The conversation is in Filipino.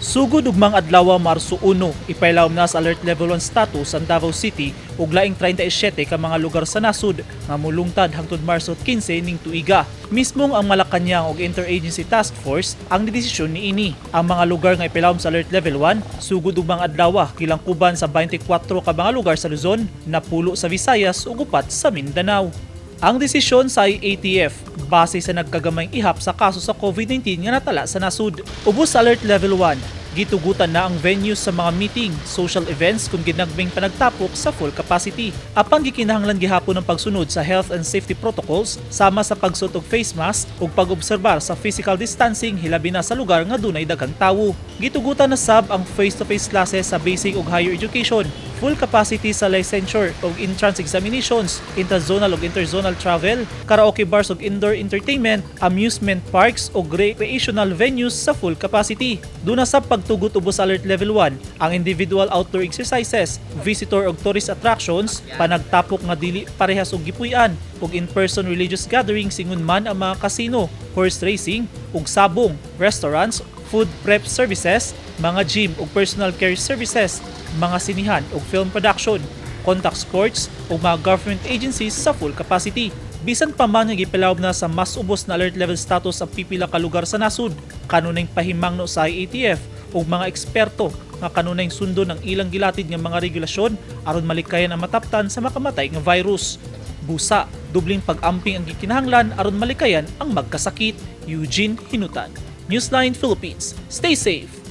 Sugod ug mga adlaw Marso 1, ipailawom na sa Alert Level 1 status ang Davao City ug laing 37 ka mga lugar sa nasud nga molungtad hangtod Marso 15 ning tuiga. Mismong ang Malacañang ug Interagency Task Force ang nidesisyon niini. Ang mga lugar nga ipailawom sa Alert Level 1 sugod ug mga adlaw kilangkuban sa 24 ka mga lugar sa Luzon, napulo sa Visayas ug upat sa Mindanao. Ang desisyon sa ATF base sa nagkagamay ihap sa kaso sa COVID-19 nga natala sa nasud. Ubos sa Alert Level 1, gitugutan na ang venues sa mga meeting, social events kung ginagbing panagtapok sa full capacity. Apang gikinahanglan gihapon ng pagsunod sa health and safety protocols sama sa pagsuot og face mask ug pag-obserbar sa physical distancing hilabi na sa lugar nga dunay daghang tawo. Gitugutan na sab ang face-to-face classes sa basic ug higher education, full capacity sa licensure ug entrance examinations, intrazonal ug interzonal travel, karaoke bars ug indoor entertainment, amusement parks ug recreational venues sa full capacity. Duna sa pagtugot ubos Alert Level 1 ang individual outdoor exercises, visitor ug tourist attractions, panagtapok nga dili parehas og gipuy-an ug in-person religious gatherings ingon man ang mga casino, horse racing ug sabong, restaurants, food prep services, mga gym ug personal care services, mga sinihan ug film production, contact sports ug mga government agencies sa full capacity. Bisan pa man nga gipilawom na sa mas ubos na alert level status ang pipila ka lugar sa nasud, kanunay pahimangno sa ATF ug mga eksperto nga kanunay sundo ng ilang gilatid nga mga regulasyon aron malikayan ang mataptan sa makamatay nga virus. Busa, dubling pag-amping ang gikinahanglan aron malikayan ang magkasakit. Eugene Hinutan, Newsline Philippines. Stay safe!